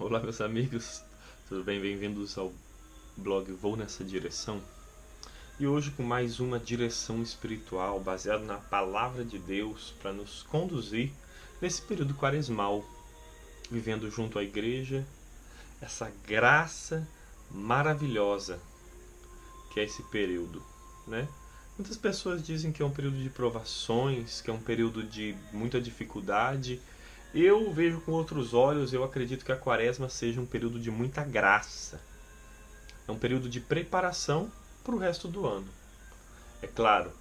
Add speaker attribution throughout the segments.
Speaker 1: Olá, meus amigos, tudo bem? Bem-vindos ao blog Vou Nessa Direção. E hoje com mais uma direção espiritual baseada na Palavra de Deus para nos conduzir nesse período quaresmal, vivendo junto à igreja essa graça maravilhosa que é esse período, né? Muitas pessoas dizem que é um período de provações, que é um período de muita dificuldade. Eu vejo com outros olhos, eu acredito que a quaresma seja um período de muita graça. É um período de preparação para o resto do ano. É claro,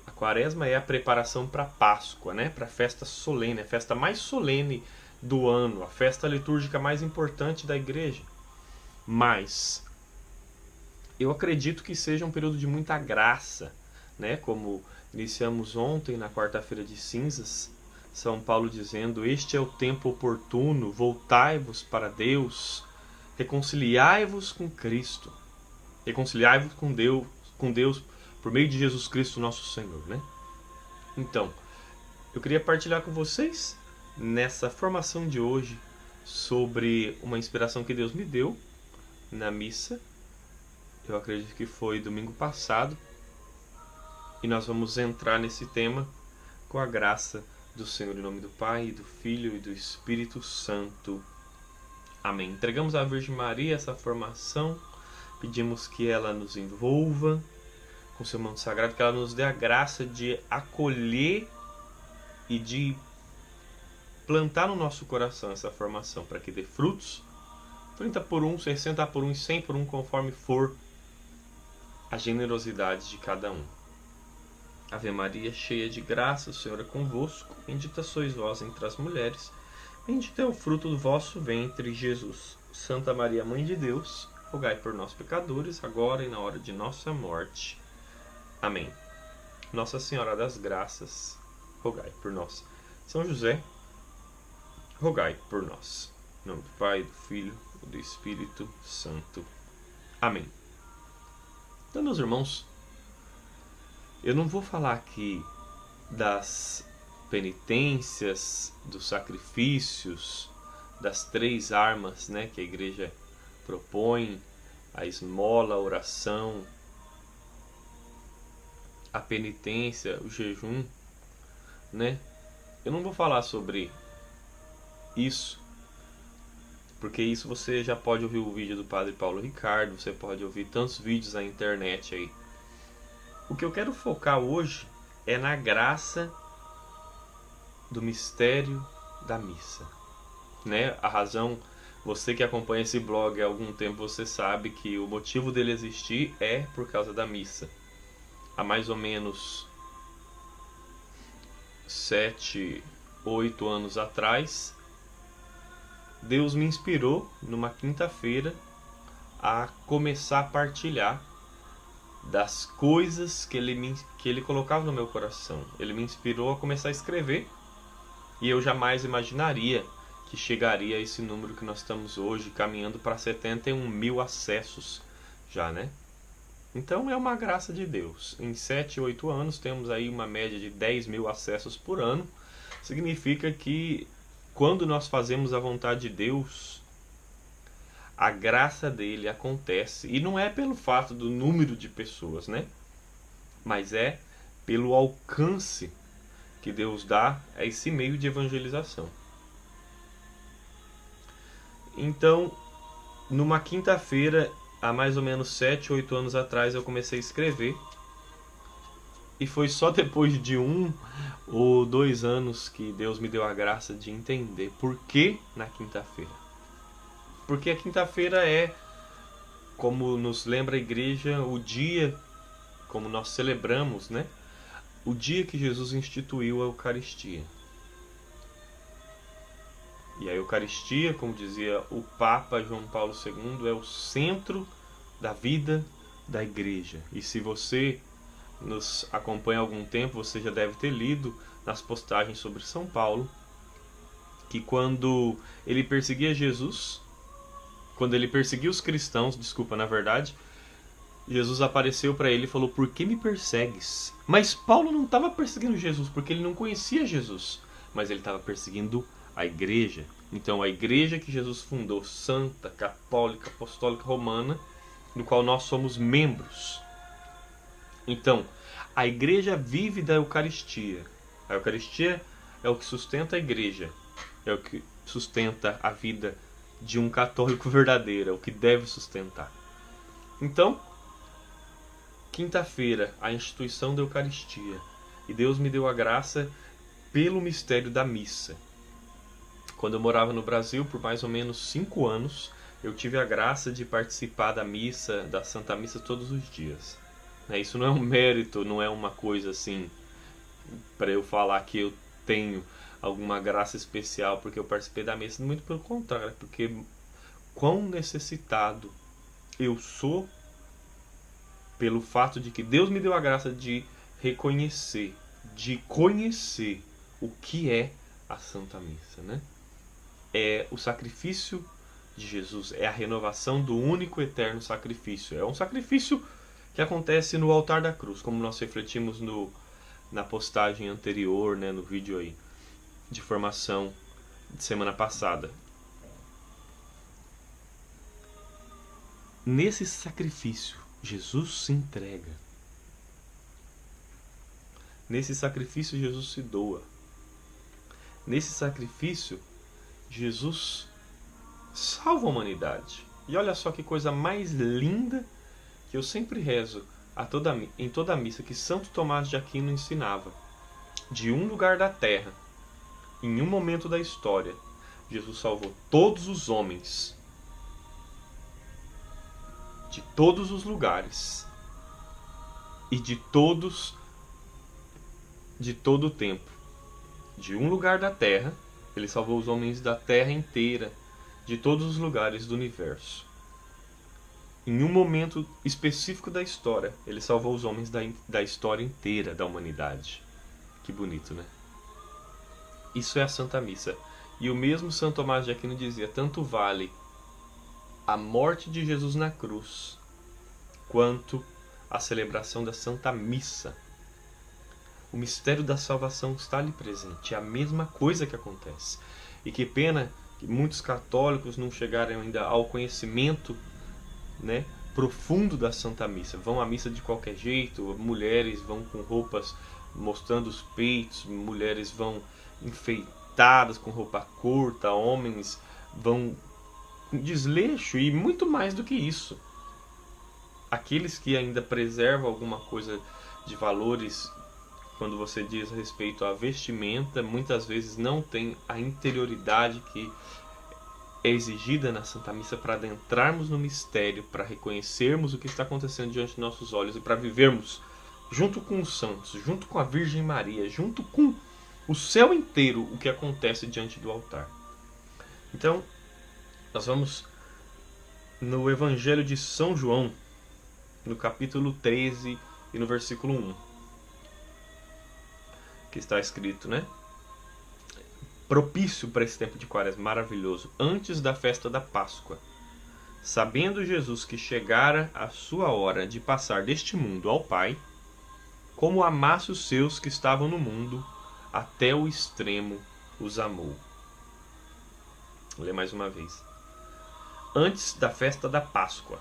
Speaker 1: a quaresma é a preparação para a Páscoa, né? Para a festa solene, a festa mais solene do ano, a festa litúrgica mais importante da igreja. Mas eu acredito que seja um período de muita graça, né? Como iniciamos ontem, na quarta-feira de cinzas, São Paulo dizendo: este é o tempo oportuno, voltai-vos para Deus, reconciliai-vos com Cristo, reconciliai-vos com Deus por meio de Jesus Cristo nosso Senhor, né? Então, eu queria partilhar com vocês nessa formação de hoje sobre uma inspiração que Deus me deu na missa. Eu acredito que foi domingo passado, e nós vamos entrar nesse tema com a graça do Senhor, em nome do Pai, do Filho e do Espírito Santo. Amém. Entregamos à Virgem Maria essa formação, pedimos que ela nos envolva com seu manto sagrado, que ela nos dê a graça de acolher e de plantar no nosso coração essa formação, para que dê frutos, 30 por 1, 60 por 1 e 100 por 1, conforme for a generosidade de cada um. Ave Maria, cheia de graça, o Senhor é convosco. Bendita sois vós entre as mulheres. Bendito é o fruto do vosso ventre, Jesus. Santa Maria, Mãe de Deus, rogai por nós, pecadores, agora e na hora de nossa morte. Amém. Nossa Senhora das Graças, rogai por nós. São José, rogai por nós. Em nome do Pai, do Filho e do Espírito Santo. Amém. Então, meus irmãos, eu não vou falar aqui das penitências, dos sacrifícios, das 3 armas, né, que a igreja propõe: a esmola, a oração, a penitência, o jejum, né? Eu não vou falar sobre isso, porque isso você já pode ouvir o vídeo do Padre Paulo Ricardo, você pode ouvir tantos vídeos na internet aí. O que eu quero focar hoje é na graça do mistério da missa, né? A razão, você que acompanha esse blog há algum tempo, você sabe que o motivo dele existir é por causa da missa. Há mais ou menos 7, 8 anos atrás, Deus me inspirou numa quinta-feira a começar a partilhar das coisas que ele colocava no meu coração. Ele me inspirou a começar a escrever, e eu jamais imaginaria que chegaria a esse número que nós estamos hoje, caminhando para 71 mil acessos já, né? Então é uma graça de Deus. Em 7, 8 anos temos aí uma média de 10 mil acessos por ano. Significa que quando nós fazemos a vontade de Deus, a graça dele acontece, e não é pelo fato do número de pessoas, né? Mas é pelo alcance que Deus dá a esse meio de evangelização. Então, numa quinta-feira, há mais ou menos 7, 8 anos atrás, eu comecei a escrever, e foi só depois de 1 ou 2 anos que Deus me deu a graça de entender por que na quinta-feira. Porque a quinta-feira é, como nos lembra a igreja, o dia, como nós celebramos, né? O dia que Jesus instituiu a Eucaristia. E a Eucaristia, como dizia o Papa João Paulo II, é o centro da vida da igreja. E se você nos acompanha há algum tempo, você já deve ter lido nas postagens sobre São Paulo que quando ele perseguia Jesus, quando ele perseguiu os cristãos, na verdade, Jesus apareceu para ele e falou: por que me persegues? Mas Paulo não estava perseguindo Jesus porque ele não conhecia Jesus, mas ele estava perseguindo a igreja. Então, a igreja que Jesus fundou, santa, católica, apostólica, romana, no qual nós somos membros. Então, a igreja vive da Eucaristia. A Eucaristia é o que sustenta a igreja, é o que sustenta a vida de um católico verdadeiro, é o que deve sustentar. Então, quinta-feira, a instituição da Eucaristia. E Deus me deu a graça pelo mistério da missa. Quando eu morava no Brasil, por mais ou menos 5 anos, eu tive a graça de participar da missa, da Santa Missa, todos os dias. Isso não é um mérito, não é uma coisa assim, para eu falar que eu tenho alguma graça especial porque eu participei da missa. Muito pelo contrário, porque quão necessitado eu sou pelo fato de que Deus me deu a graça de reconhecer, de conhecer o que é a Santa Missa, né? É o sacrifício de Jesus, é a renovação do único eterno sacrifício. É um sacrifício que acontece no altar da cruz, como nós refletimos na postagem anterior, né, no vídeo aí de formação de semana passada. Nesse sacrifício, Jesus se entrega. Nesse sacrifício, Jesus se doa. Nesse sacrifício, Jesus salva a humanidade. E olha só que coisa mais linda que eu sempre rezo em toda a missa, que Santo Tomás de Aquino ensinava. De um lugar da terra, em um momento da história, Jesus salvou todos os homens, de todos os lugares e de todo o tempo. De um lugar da terra, ele salvou os homens da terra inteira, de todos os lugares do universo. Em um momento específico da história, ele salvou os homens da história inteira da humanidade. Que bonito, né? Isso é a Santa Missa. E o mesmo Santo Tomás de Aquino dizia: tanto vale a morte de Jesus na cruz, quanto a celebração da Santa Missa. O mistério da salvação está ali presente, é a mesma coisa que acontece. E que pena que muitos católicos não chegaram ainda ao conhecimento, né, profundo da Santa Missa. Vão à missa de qualquer jeito, mulheres vão com roupas mostrando os peitos, mulheres vão enfeitadas com roupa curta, homens vão com desleixo e muito mais do que isso. Aqueles que ainda preservam alguma coisa de valores, quando você diz a respeito à vestimenta, muitas vezes não tem a interioridade que é exigida na Santa Missa para adentrarmos no mistério, para reconhecermos o que está acontecendo diante de nossos olhos e para vivermos junto com os santos, junto com a Virgem Maria, junto com o céu inteiro, o que acontece diante do altar. Então, nós vamos no Evangelho de São João, no capítulo 13 e no versículo 1. Que está escrito, né? Propício para esse tempo de Quaresma maravilhoso, antes da festa da Páscoa. Sabendo Jesus que chegara a sua hora de passar deste mundo ao Pai, como amasse os seus que estavam no mundo, até o extremo os amou. Vou ler mais uma vez. Antes da festa da Páscoa,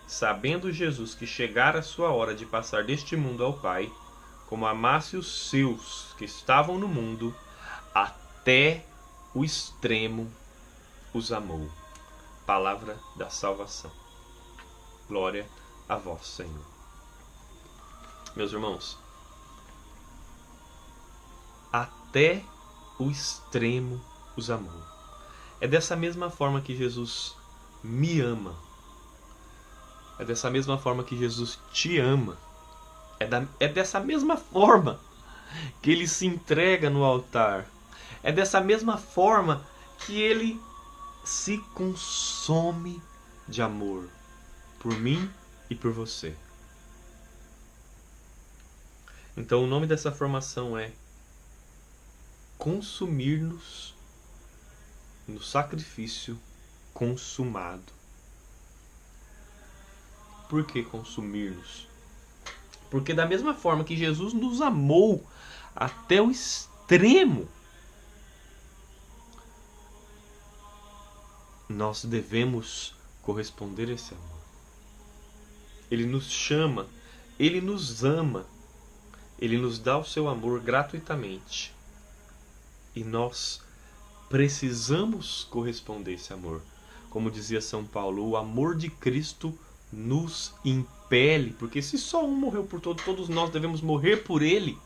Speaker 1: sabendo Jesus que chegara a sua hora de passar deste mundo ao Pai, como amasse os seus que estavam no mundo, até o extremo os amou. Palavra da salvação. Glória a vós, Senhor. Meus irmãos, até o extremo os amou. É dessa mesma forma que Jesus me ama. É dessa mesma forma que Jesus te ama. É dessa mesma forma que ele se entrega no altar. É dessa mesma forma que ele se consome de amor por mim e por você. Então o nome dessa formação é consumir-nos no sacrifício consumado. Por que consumir-nos? Porque da mesma forma que Jesus nos amou até o extremo, nós devemos corresponder a esse amor. Ele nos chama, Ele nos ama, Ele nos dá o seu amor gratuitamente. E nós precisamos corresponder a esse amor. Como dizia São Paulo, o amor de Cristo nos impele, porque se só um morreu por todos, todos nós devemos morrer por Ele.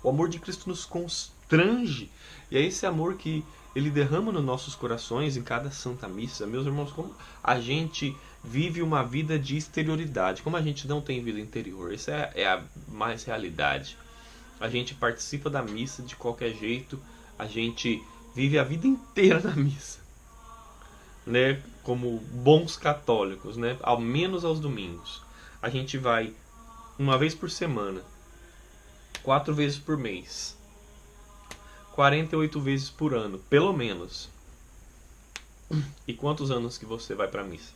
Speaker 1: O amor de Cristo nos constrange, e é esse amor que Ele derrama nos nossos corações em cada Santa Missa. Meus irmãos, como a gente vive uma vida de exterioridade, como a gente não tem vida interior, essa é a mais realidade. A gente participa da missa de qualquer jeito, a gente vive a vida inteira na missa, né? Como bons católicos, né? Ao menos aos domingos. A gente vai uma vez por semana, 4 vezes por mês, 48 vezes por ano, pelo menos. E quantos anos que você vai para a missa?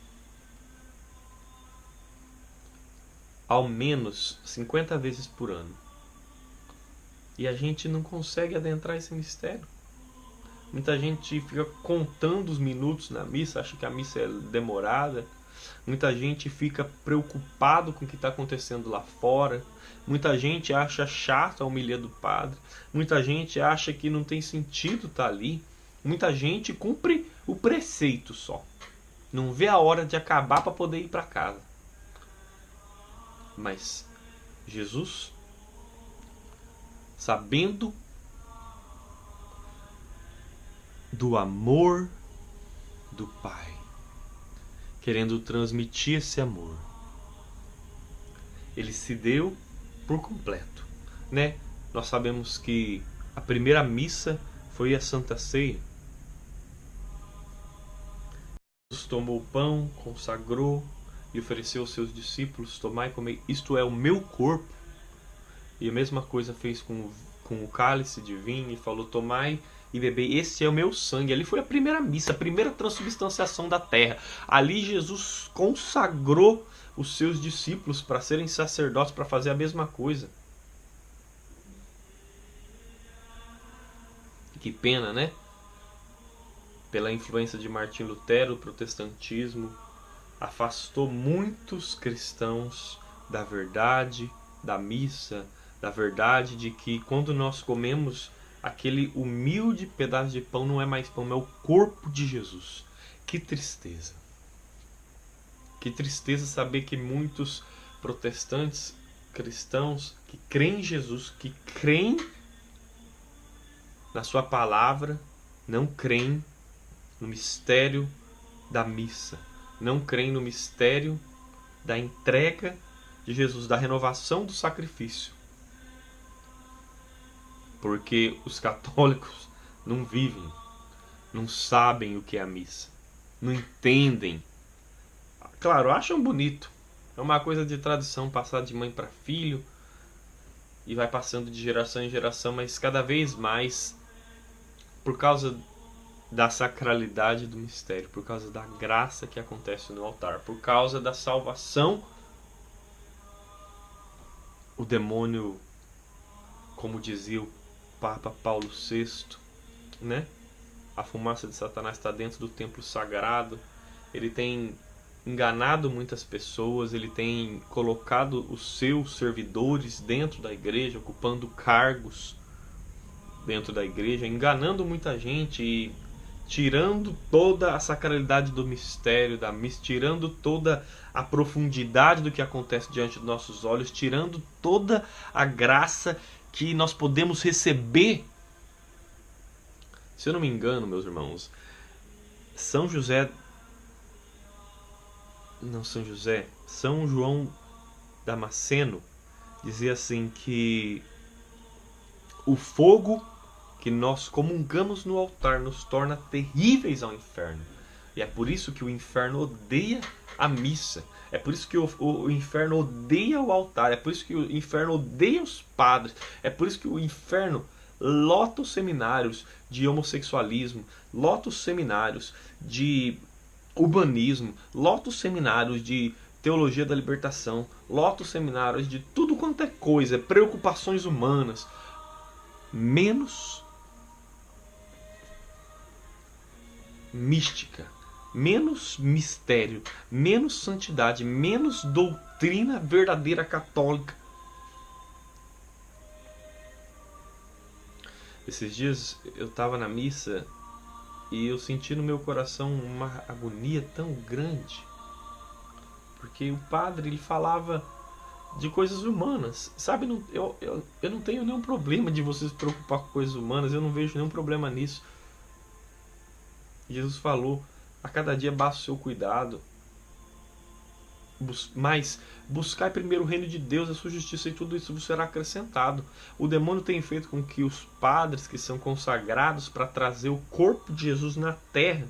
Speaker 1: Ao menos 50 vezes por ano. E a gente não consegue adentrar esse mistério. Muita gente fica contando os minutos na missa, acha que a missa é demorada. Muita gente fica preocupado com o que está acontecendo lá fora. Muita gente acha chato a homilia do padre. Muita gente acha que não tem sentido estar ali. Muita gente cumpre o preceito só. Não vê a hora de acabar para poder ir para casa. Mas Jesus, sabendo do amor do Pai, querendo transmitir esse amor, Ele se deu por completo, né? Nós sabemos que a primeira missa foi a Santa Ceia. Jesus tomou o pão, consagrou e ofereceu aos seus discípulos: tomai e comei, isto é o meu corpo. E a mesma coisa fez com o cálice de vinho e falou: tomai e bebei, esse é o meu sangue. Ali foi a primeira missa, a primeira transubstanciação da terra. Ali Jesus consagrou os seus discípulos para serem sacerdotes, para fazer a mesma coisa. Que pena, né? Pela influência de Martim Lutero, o protestantismo afastou muitos cristãos da verdade da missa, da verdade de que quando nós comemos aquele humilde pedaço de pão, não é mais pão, é o corpo de Jesus. Que tristeza. Que tristeza saber que muitos protestantes cristãos que creem em Jesus, que creem na sua palavra, não creem no mistério da missa, não creem no mistério da entrega de Jesus, da renovação do sacrifício. Porque os católicos não vivem, não sabem o que é a missa, não entendem. Claro, acham bonito, é uma coisa de tradição, passar de mãe para filho e vai passando de geração em geração, mas cada vez mais, por causa da sacralidade do mistério, por causa da graça que acontece no altar, por causa da salvação, o demônio, como dizia o Papa Paulo VI, né? A fumaça de Satanás está dentro do templo sagrado. Ele tem enganado muitas pessoas, ele tem colocado os seus servidores dentro da igreja, ocupando cargos dentro da igreja, enganando muita gente e tirando toda a sacralidade do mistério da missa, tirando toda a profundidade do que acontece diante dos nossos olhos, tirando toda a graça que nós podemos receber. Se eu não me engano, meus irmãos, São João Damasceno dizia assim que o fogo que nós comungamos no altar nos torna terríveis ao inferno. E é por isso que o inferno odeia a missa. É por isso que o inferno odeia o altar. É por isso que o inferno odeia os padres. É por isso que o inferno lota os seminários de homossexualismo, lota os seminários de urbanismo, lota os seminários de teologia da libertação, lota os seminários de tudo quanto é coisa, preocupações humanas, menos mística, menos mistério, menos santidade, menos doutrina verdadeira católica. Esses dias eu estava na missa e eu senti no meu coração uma agonia tão grande, porque o padre ele falava de coisas humanas, sabe? Eu não tenho nenhum problema de você se preocupar com coisas humanas, eu não vejo nenhum problema nisso. Jesus falou: a cada dia basta o seu cuidado, mas buscai primeiro o reino de Deus, a sua justiça, e tudo isso vos será acrescentado. O demônio tem feito com que os padres que são consagrados para trazer o corpo de Jesus na terra,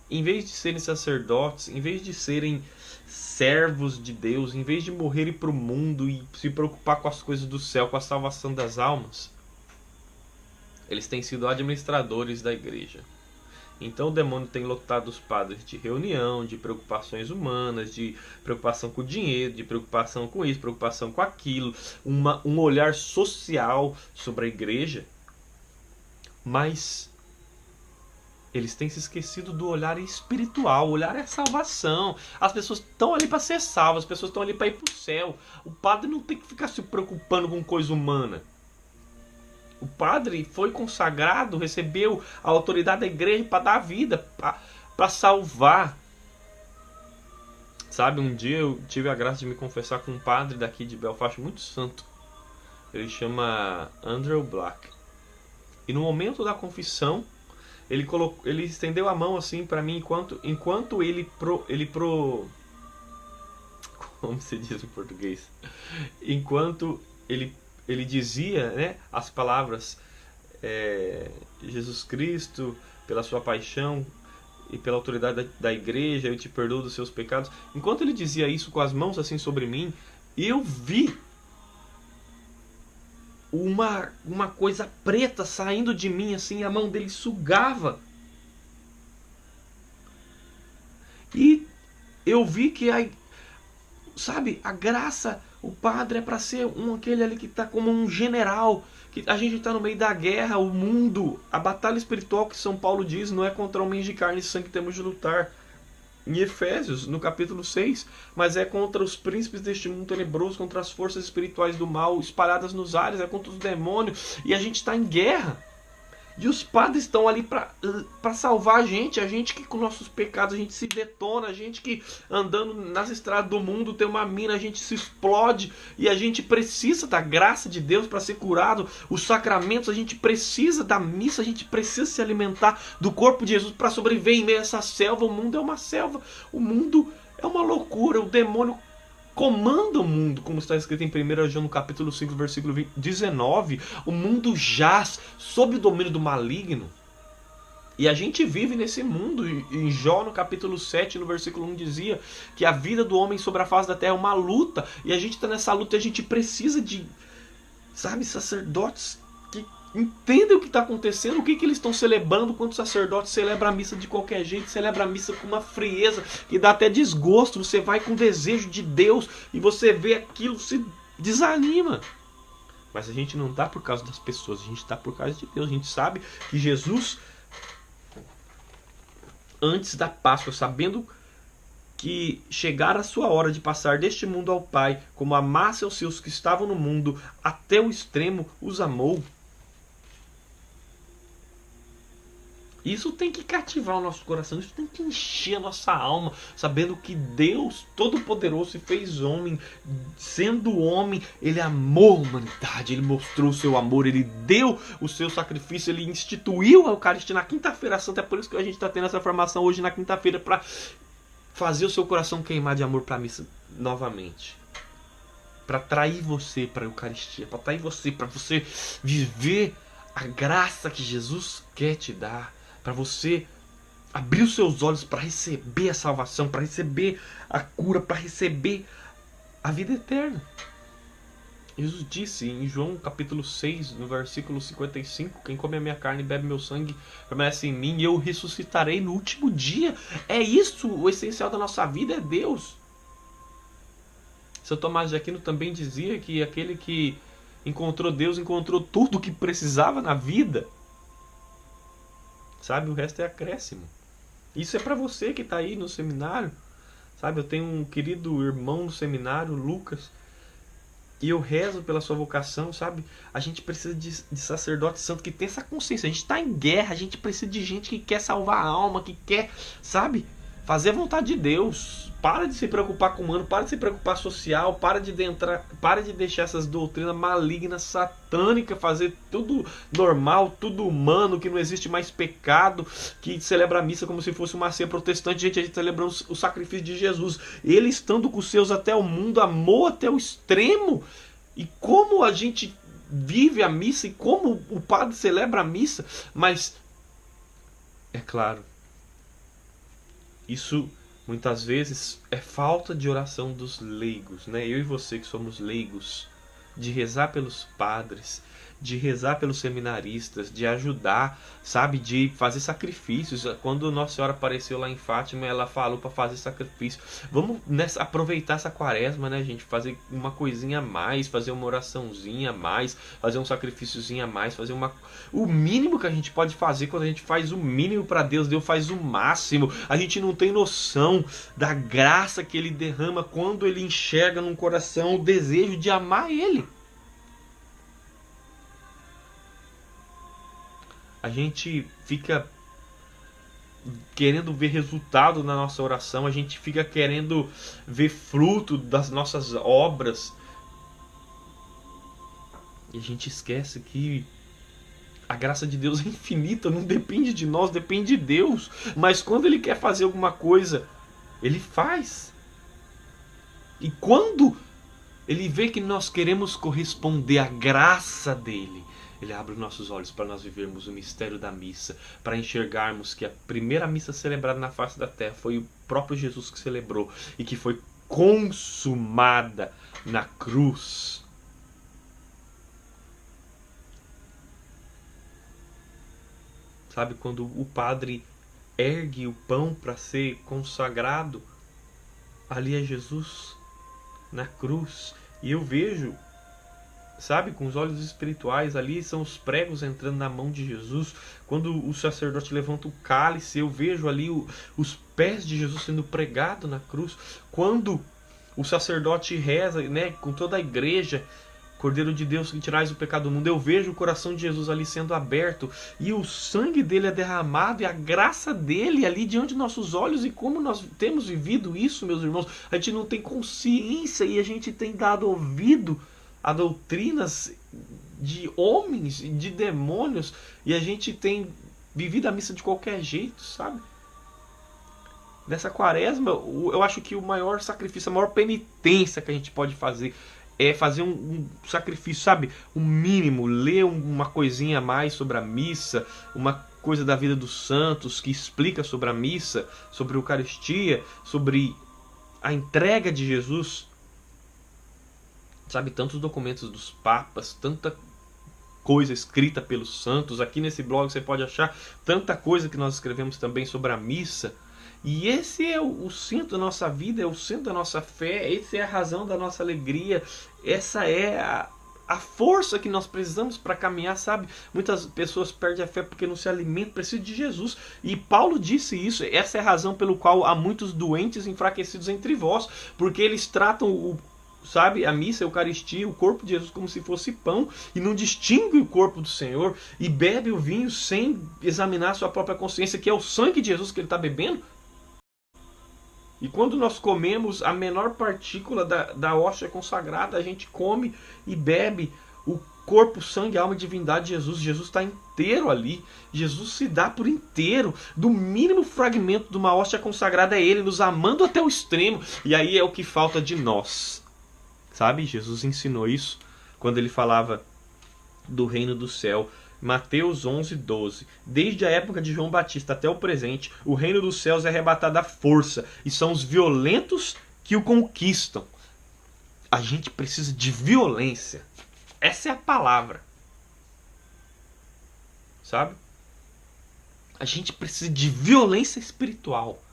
Speaker 1: em vez de serem sacerdotes, em vez de serem servos de Deus, em vez de morrerem para o mundo e se preocupar com as coisas do céu, com a salvação das almas, eles têm sido administradores da igreja. Então o demônio tem lotado os padres de reunião, de preocupações humanas, de preocupação com o dinheiro, de preocupação com isso, preocupação com aquilo, um olhar social sobre a igreja. Mas eles têm se esquecido do olhar espiritual. O olhar é a salvação. As pessoas estão ali para ser salvas, as pessoas estão ali para ir para o céu. O padre não tem que ficar se preocupando com coisa humana. O padre foi consagrado, recebeu a autoridade da igreja para dar vida, para salvar. Sabe, um dia eu tive a graça de me confessar com um padre daqui de Belfast, muito santo. Ele chama Andrew Black. E no momento da confissão, ele estendeu a mão assim para mim enquanto como se diz em português? Enquanto ele dizia, né, as palavras Jesus Cristo, pela sua paixão e pela autoridade da igreja, eu te perdoo dos seus pecados. Enquanto ele dizia isso com as mãos assim sobre mim, eu vi uma coisa preta saindo de mim assim, a mão dele sugava. E eu vi que a graça, o padre é para ser aquele ali que está como um general, que a gente está no meio da guerra, o mundo, a batalha espiritual que São Paulo diz, não é contra homens de carne e sangue que temos de lutar, em Efésios, no capítulo 6, mas é contra os príncipes deste mundo tenebroso, contra as forças espirituais do mal espalhadas nos ares, é contra os demônios, e a gente está em guerra. E os padres estão ali para salvar a gente que com nossos pecados a gente se detona, a gente que andando nas estradas do mundo tem uma mina, a gente se explode e a gente precisa da graça de Deus para ser curado, os sacramentos, a gente precisa da missa, a gente precisa se alimentar do corpo de Jesus para sobreviver em meio a essa selva. O mundo é uma selva, o mundo é uma loucura, o demônio comanda o mundo, como está escrito em 1 João no capítulo 5, versículo 19. O mundo jaz sob o domínio do maligno. E a gente vive nesse mundo. Em Jó, no capítulo 7, no versículo 1, dizia que a vida do homem sobre a face da terra é uma luta. E a gente está nessa luta e a gente precisa de, sacerdotes que entendem o que está acontecendo, o que eles estão celebrando, quando o sacerdote celebra a missa de qualquer jeito, celebra a missa com uma frieza que dá até desgosto. Você vai com desejo de Deus e você vê aquilo, se desanima. Mas a gente não está por causa das pessoas, a gente está por causa de Deus. A gente sabe que Jesus, antes da Páscoa, sabendo que chegara a sua hora de passar deste mundo ao Pai, como amasse aos seus que estavam no mundo, até o extremo os amou. Isso tem que cativar o nosso coração, isso tem que encher a nossa alma, sabendo que Deus Todo-Poderoso se fez homem. Sendo homem, Ele amou a humanidade, Ele mostrou o seu amor, Ele deu o seu sacrifício, Ele instituiu a Eucaristia na Quinta-feira Santa. É por isso que a gente está tendo essa formação hoje na quinta-feira, para fazer o seu coração queimar de amor para a missa novamente. Para atrair você para a Eucaristia, para atrair você, para você viver a graça que Jesus quer te dar. Para você abrir os seus olhos para receber a salvação, para receber a cura, para receber a vida eterna. Jesus disse em João capítulo 6, no versículo 55, quem come a minha carne e bebe meu sangue permanece em mim e eu ressuscitarei no último dia. É isso, o essencial da nossa vida é Deus. São Tomás de Aquino também dizia que aquele que encontrou Deus encontrou tudo o que precisava na vida. Sabe, o resto é acréscimo. Isso é para você que está aí no seminário, sabe? Eu tenho um querido irmão no seminário, Lucas, e eu rezo pela sua vocação, sabe? A gente precisa de sacerdote santo que tem essa consciência. A gente está em guerra, a gente precisa de gente que quer salvar a alma, que quer, sabe? Fazer a vontade de Deus. Para de se preocupar com o humano, para de se preocupar social, para de deixar essas doutrinas malignas, satânicas, fazer tudo normal, tudo humano, que não existe mais pecado, que celebra a missa como se fosse uma ceia protestante. Gente, a gente celebrando o sacrifício de Jesus. Ele, estando com os seus até o mundo, amou até o extremo. E como a gente vive a missa e como o padre celebra a missa, mas é claro, isso muitas vezes é falta de oração dos leigos, né? Eu e você que somos leigos, de rezar pelos padres, de rezar pelos seminaristas, de ajudar, sabe, de fazer sacrifícios. Quando Nossa Senhora apareceu lá em Fátima, ela falou para fazer sacrifício. Vamos aproveitar essa quaresma, né, gente? Fazer uma coisinha a mais, fazer uma oraçãozinha a mais, fazer um sacrifíciozinho a mais, fazer o mínimo que a gente pode fazer. Quando a gente faz o mínimo para Deus, Deus faz o máximo. A gente não tem noção da graça que Ele derrama quando Ele enxerga num coração o desejo de amar Ele. A gente fica querendo ver resultado na nossa oração, a gente fica querendo ver fruto das nossas obras. E a gente esquece que a graça de Deus é infinita, não depende de nós, depende de Deus. Mas quando Ele quer fazer alguma coisa, Ele faz. E quando Ele vê que nós queremos corresponder à graça dEle, Ele abre os nossos olhos para nós vivermos o mistério da missa, para enxergarmos que a primeira missa celebrada na face da terra foi o próprio Jesus que celebrou e que foi consumada na cruz. Sabe, quando o padre ergue o pão para ser consagrado, ali é Jesus na cruz. E eu vejo, sabe, com os olhos espirituais, ali são os pregos entrando na mão de Jesus. Quando o sacerdote levanta o cálice, eu vejo ali os pés de Jesus sendo pregado na cruz. Quando o sacerdote reza, né, com toda a igreja, Cordeiro de Deus que tirais o pecado do mundo, eu vejo o coração de Jesus ali sendo aberto e o sangue dele é derramado e a graça dele ali diante de nossos olhos. E como nós temos vivido isso, meus irmãos, a gente não tem consciência e a gente tem dado ouvido a doutrinas de homens e de demônios e a gente tem vivido a missa de qualquer jeito, sabe? Nessa quaresma, eu acho que o maior sacrifício, a maior penitência que a gente pode fazer é fazer um sacrifício, sabe? O mínimo, ler uma coisinha a mais sobre a missa, uma coisa da vida dos santos que explica sobre a missa, sobre a Eucaristia, sobre a entrega de Jesus. Sabe, tantos documentos dos papas, tanta coisa escrita pelos santos. Aqui nesse blog você pode achar tanta coisa que nós escrevemos também sobre a missa. E esse é o centro da nossa vida, é o centro da nossa fé, essa é a razão da nossa alegria, essa é a força que nós precisamos para caminhar, sabe? Muitas pessoas perdem a fé porque não se alimentam, precisam de Jesus. E Paulo disse isso, essa é a razão pelo qual há muitos doentes enfraquecidos entre vós, porque eles tratam sabe, a missa, a Eucaristia, o corpo de Jesus como se fosse pão e não distingue o corpo do Senhor e bebe o vinho sem examinar a sua própria consciência, que é o sangue de Jesus que ele está bebendo. E quando nós comemos a menor partícula da hóstia consagrada, a gente come e bebe o corpo, sangue, alma e divindade de Jesus. Jesus está inteiro ali. Jesus se dá por inteiro. Do mínimo fragmento de uma hóstia consagrada é Ele, nos amando até o extremo. E aí é o que falta de nós. Sabe? Jesus ensinou isso quando Ele falava do reino do céu. Mateus 11:12. Desde a época de João Batista até o presente, o reino dos céus é arrebatado à força, e são os violentos que o conquistam. A gente precisa de violência. Essa é a palavra. Sabe? A gente precisa de violência espiritual.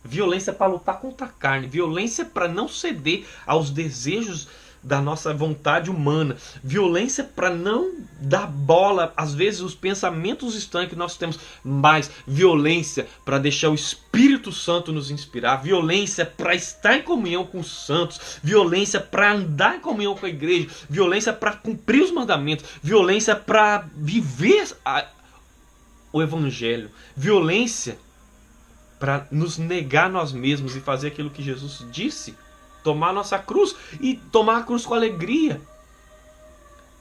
Speaker 1: Violência para lutar contra a carne. Violência para não ceder aos desejos da nossa vontade humana, violência para não dar bola, às vezes, os pensamentos estranhos que nós temos, mas violência para deixar o Espírito Santo nos inspirar, violência para estar em comunhão com os santos, violência para andar em comunhão com a igreja, violência para cumprir os mandamentos, violência para viver o Evangelho, violência para nos negar nós mesmos e fazer aquilo que Jesus disse, tomar a nossa cruz e tomar a cruz com alegria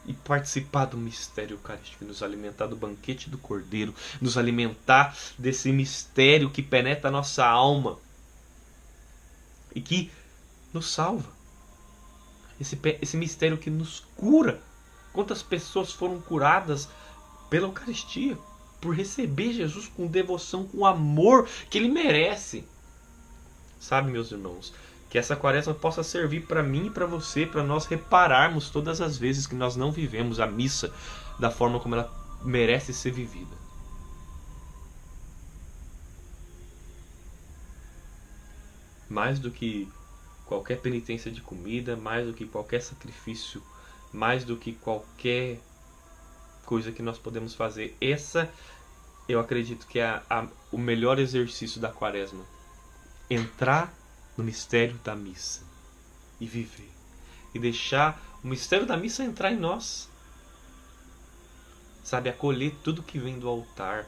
Speaker 1: e participar do mistério eucarístico, nos alimentar do banquete do Cordeiro, nos alimentar desse mistério que penetra a nossa alma e que nos salva, esse mistério que nos cura. Quantas pessoas foram curadas pela Eucaristia, por receber Jesus com devoção, com amor que Ele merece. Sabe, meus irmãos, que essa quaresma possa servir para mim e para você, para nós repararmos todas as vezes que nós não vivemos a missa da forma como ela merece ser vivida. Mais do que qualquer penitência de comida, mais do que qualquer sacrifício, mais do que qualquer coisa que nós podemos fazer, essa eu acredito que é o melhor exercício da quaresma. Entrar no mistério da missa e viver. E deixar o mistério da missa entrar em nós. Sabe, acolher tudo que vem do altar,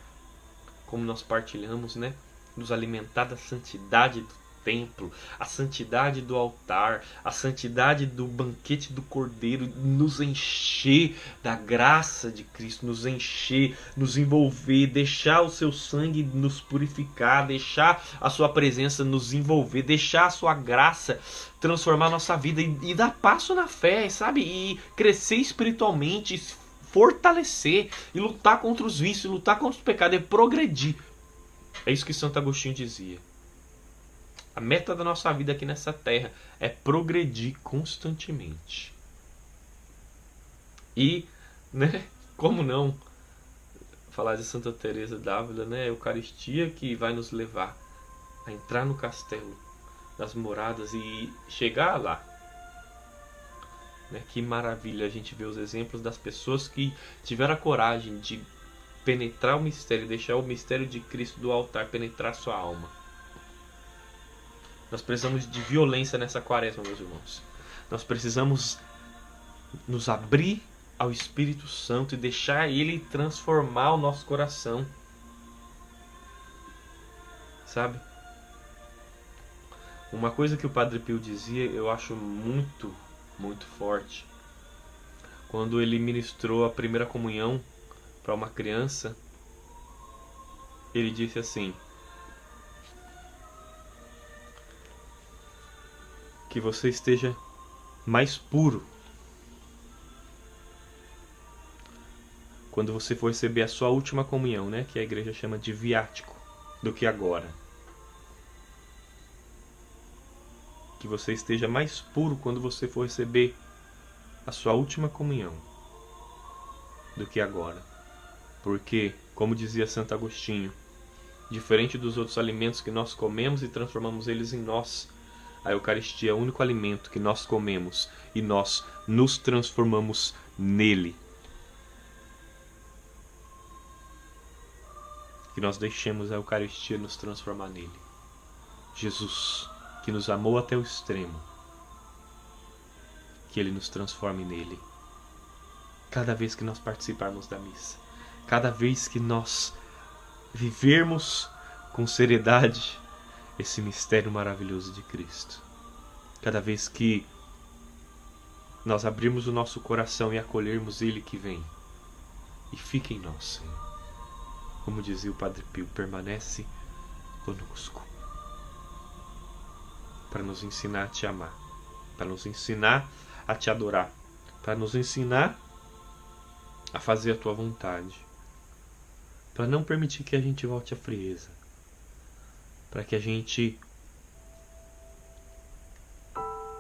Speaker 1: como nós partilhamos, né? Nos alimentar da santidade do templo, a santidade do altar, a santidade do banquete do Cordeiro, nos encher da graça de Cristo, nos encher, nos envolver, deixar o seu sangue nos purificar, deixar a sua presença nos envolver, deixar a sua graça transformar a nossa vida e dar passo na fé, sabe? E crescer espiritualmente, fortalecer e lutar contra os vícios, lutar contra os pecados, e progredir. É isso que Santo Agostinho dizia. A meta da nossa vida aqui nessa terra é progredir constantemente. E, né, como não falar de Santa Teresa d'Ávila, né, a Eucaristia que vai nos levar a entrar no castelo das moradas e chegar lá. Né, que maravilha a gente ver os exemplos das pessoas que tiveram a coragem de penetrar o mistério, deixar o mistério de Cristo do altar penetrar sua alma. Nós precisamos de violência nessa quaresma, meus irmãos. Nós precisamos nos abrir ao Espírito Santo e deixar Ele transformar o nosso coração. Sabe? Uma coisa que o Padre Pio dizia, eu acho muito, muito forte. Quando ele ministrou a primeira comunhão para uma criança, ele disse assim: que você esteja mais puro quando você for receber a sua última comunhão, né, que a igreja chama de viático, do que agora. Que você esteja mais puro quando você for receber a sua última comunhão do que agora. Porque, como dizia Santo Agostinho, diferente dos outros alimentos que nós comemos e transformamos eles em nós, a Eucaristia é o único alimento que nós comemos e nós nos transformamos nele. Que nós deixemos a Eucaristia nos transformar nele. Jesus, que nos amou até o extremo, que Ele nos transforme nele. Cada vez que nós participarmos da missa, cada vez que nós vivermos com seriedade esse mistério maravilhoso de Cristo, cada vez que nós abrirmos o nosso coração e acolhermos Ele que vem, e fique em nós, Senhor. Como dizia o Padre Pio, permanece conosco, para nos ensinar a te amar, para nos ensinar a te adorar, para nos ensinar a fazer a tua vontade, para não permitir que a gente volte à frieza, para que a gente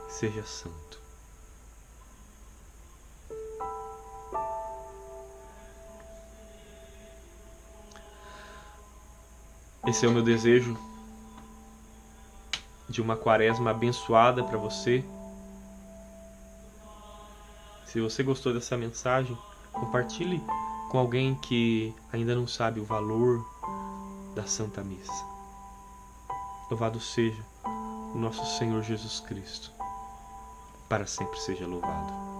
Speaker 1: seja santo. Esse é o meu desejo de uma quaresma abençoada para você, Se você gostou dessa mensagem, compartilhe com alguém que ainda não sabe o valor da Santa Missa. Louvado seja o nosso Senhor Jesus Cristo. Para sempre seja louvado.